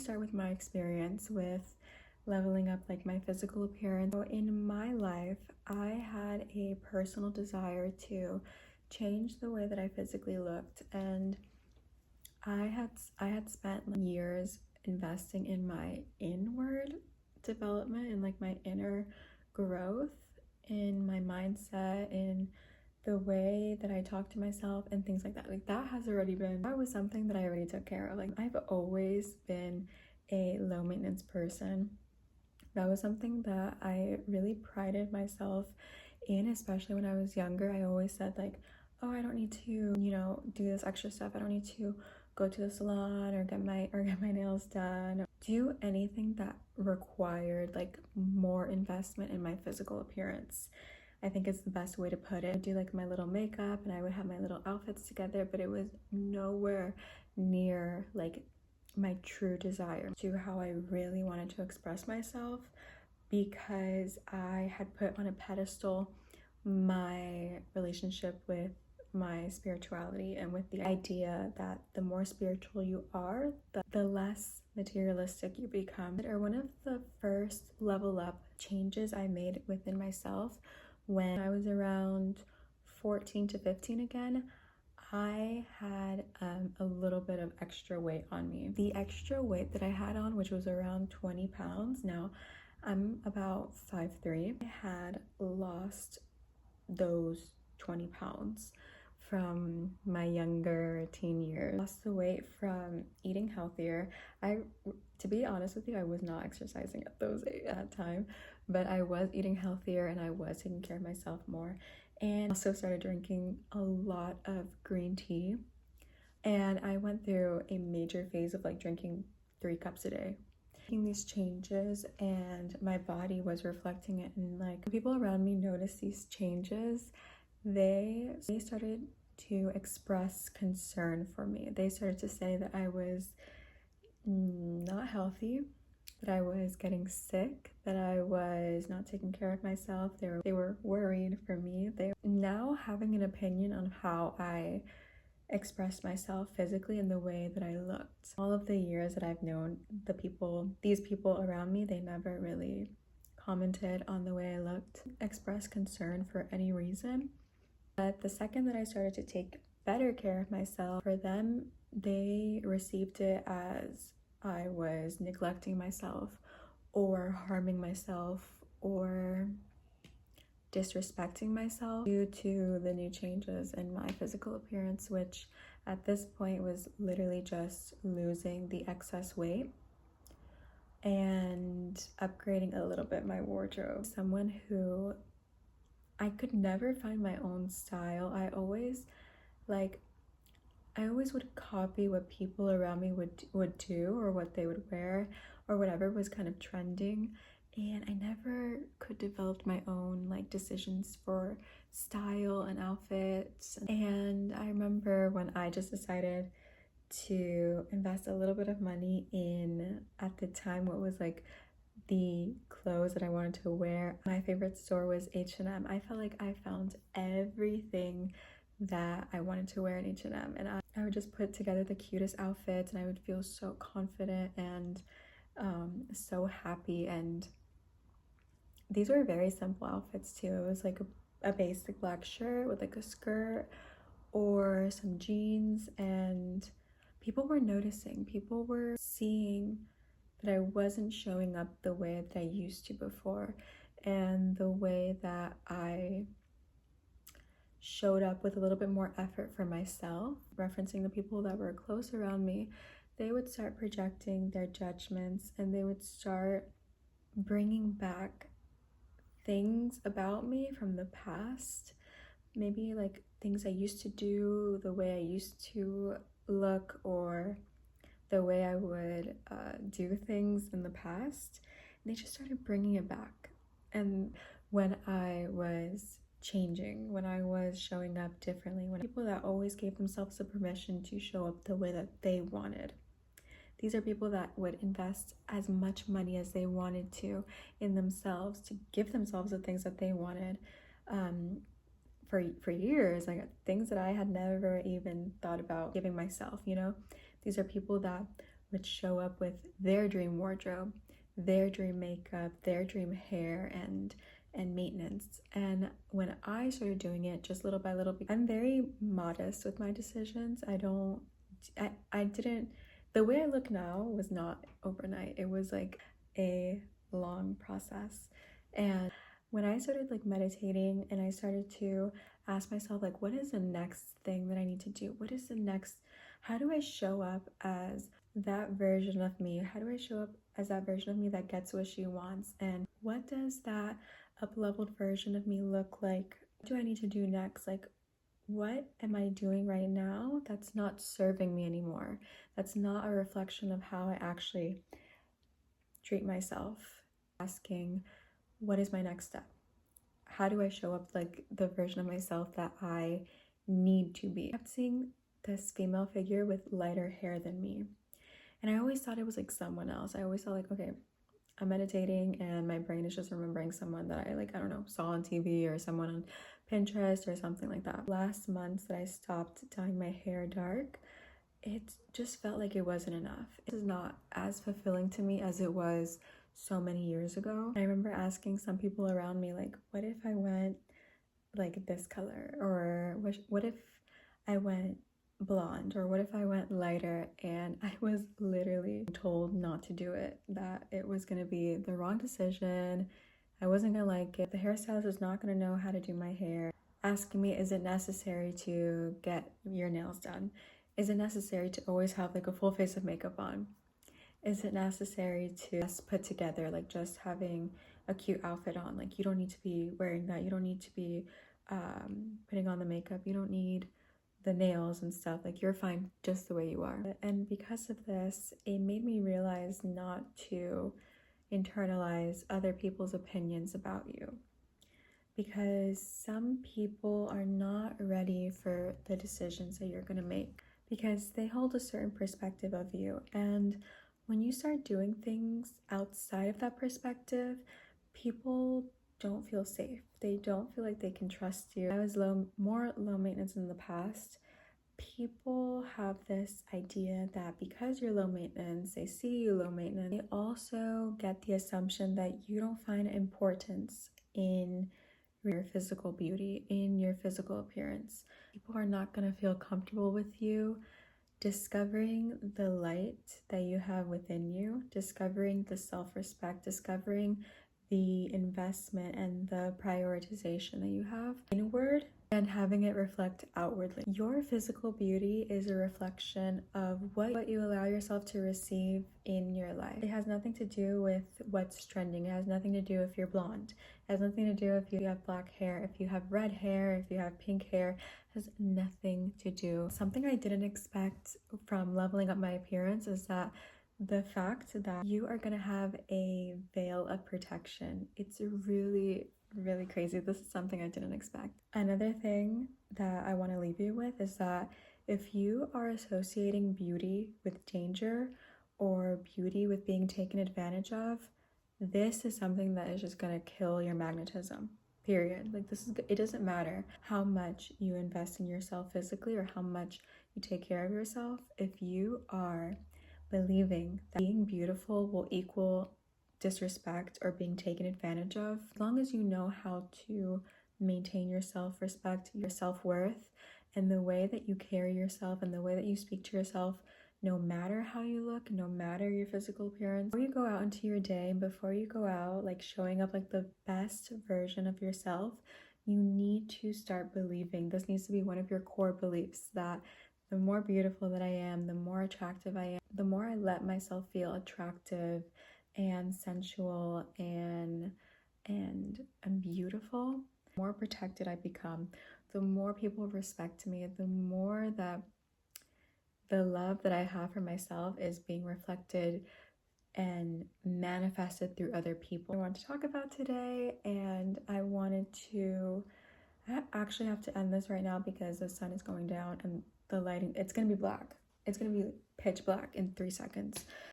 start with my experience with leveling up like my physical appearance. So in my life, I had a personal desire to change the way that I physically looked, and I had spent years investing in my inward development and like my inner growth, in my mindset, in the way that I talk to myself and things like that. Like that was something that I already took care of. Like I've always been a low maintenance person. That was something that I really prided myself in, especially when I was younger. I always said like, oh, I don't need to, do this extra stuff. I don't need to go to the salon or get my nails done, do anything that required like more investment in my physical appearance. I think it's the best way to put it. I'd do like my little makeup and I would have my little outfits together, but it was nowhere near like my true desire to how I really wanted to express myself, because I had put on a pedestal my relationship with my spirituality and with the idea that the more spiritual you are, the less materialistic you become. Or one of the first level up changes I made within myself when I was around 14 to 15 again, I had a little bit of extra weight on me. The extra weight that I had on, which was around 20 pounds. Now, I'm about 5'3". I had lost those 20 pounds from my younger teen years. Lost the weight from eating healthier. To be honest with you, I was not exercising at that time, but I was eating healthier and I was taking care of myself more. And also started drinking a lot of green tea. And I went through a major phase of like drinking 3 cups a day. Making these changes, and my body was reflecting it, and like people around me noticed these changes, they started to express concern for me. They started to say that I was not healthy, that I was getting sick, that I was not taking care of myself. They were worried for me. They now having an opinion on how I expressed myself physically and the way that I looked. All of the years that I've known these people around me, they never really commented on the way I looked, expressed concern for any reason. But the second that I started to take better care of myself, for them, they received it as I was neglecting myself or harming myself or disrespecting myself due to the new changes in my physical appearance, which at this point was literally just losing the excess weight and upgrading a little bit my wardrobe. Someone who I could never find my own style. I always would copy what people around me would do, or what they would wear, or whatever was kind of trending. And I never could develop my own like decisions for style and outfits. And I remember when I just decided to invest a little bit of money in, at the time, what was like the clothes that I wanted to wear. My favorite store was H&M. I felt like I found everything that I wanted to wear in H&M, and I would just put together the cutest outfits, and I would feel so confident and so happy. And these were very simple outfits too. It was like a basic black shirt with like a skirt or some jeans, and people were noticing. People were seeing that I wasn't showing up the way that I used to before, and the way that I showed up with a little bit more effort for myself. Referencing the people that were close around me, they would start projecting their judgments, and they would start bringing back things about me from the past, maybe like things I used to do, the way I used to look, or the way I would do things in the past. And they just started bringing it back. And when I was changing, when I was showing up differently, when people that always gave themselves the permission to show up the way that they wanted. These are people that would invest as much money as they wanted to in themselves, to give themselves the things that they wanted. For years, like things that I had never even thought about giving myself, These are people that would show up with their dream wardrobe, their dream makeup, their dream hair, and maintenance. And when I started doing it just little by little, I'm very modest with my decisions. I didn't, the way I look now was not overnight. It was like a long process. And when I started like meditating and I started to ask myself, like, what is the next thing that I need to do? What is the next, how do I show up as that version of me? How do I show up as that version of me that gets what she wants? And what does that up-leveled version of me look like? What do I need to do next? Like, what am I doing right now that's not serving me anymore? That's not a reflection of how I actually treat myself. Asking, what is my next step? How do I show up like the version of myself that I need to be? I kept seeing this female figure with lighter hair than me. And I always thought it was like someone else. I always thought like, okay, I'm meditating and my brain is just remembering someone that I like, I don't know, saw on TV or someone on Pinterest or something like that. Last month that I stopped dyeing my hair dark, it just felt like it wasn't enough. It is not as fulfilling to me as it was so many years ago. I remember asking some people around me, like, what if I went like this color? Or what if I went blonde? Or what if I went lighter? And I was literally told not to do it, that it was gonna be the wrong decision. I wasn't gonna like it. The hairstylist was not gonna know how to do my hair. Asking me, is it necessary to get your nails done? Is it necessary to always have like a full face of makeup on? Is it necessary to just put together, like just having a cute outfit on? Like, you don't need to be wearing that. You don't need to be putting on the makeup. You don't need the nails and stuff. Like, you're fine just the way you are. And because of this, it made me realize not to internalize other people's opinions about you, because some people are not ready for the decisions that you're going to make, because they hold a certain perspective of you. And when you start doing things outside of that perspective, people don't feel safe. They don't feel like they can trust you. I was more low maintenance in the past. People have this idea that because you're low maintenance, they see you low maintenance, they also get the assumption that you don't find importance in your physical beauty, in your physical appearance. People are not going to feel comfortable with you discovering the light that you have within you, discovering the self-respect, discovering the investment and the prioritization that you have inward, and having it reflect outwardly. Your physical beauty is a reflection of what you allow yourself to receive in your life. It has nothing to do with what's trending. It has nothing to do if you're blonde. It has nothing to do if you have black hair, if you have red hair, if you have pink hair. It has nothing to do. Something I didn't expect from leveling up my appearance is that the fact that you are gonna have a veil of protection. It's really crazy. This is something I didn't expect. Another thing that I want to leave you with is that if you are associating beauty with danger or beauty with being taken advantage of, this is something that is just gonna kill your magnetism. Period. Like, it doesn't matter how much you invest in yourself physically or how much you take care of yourself. If you are believing that being beautiful will equal disrespect or being taken advantage of, as long as you know how to maintain your self-respect, your self-worth, and the way that you carry yourself and the way that you speak to yourself, no matter how you look, no matter your physical appearance, before you go out into your day and before you go out like showing up like the best version of yourself, you need to start believing. This needs to be one of your core beliefs, that the more beautiful that I am, the more attractive I am, the more I let myself feel attractive and sensual and beautiful, the more protected I become, the more people respect me, the more that the love that I have for myself is being reflected and manifested through other people. I want to talk about today, and I actually have to end this right now because the sun is going down and the lighting, it's gonna be black. It's gonna be pitch black in 3 seconds.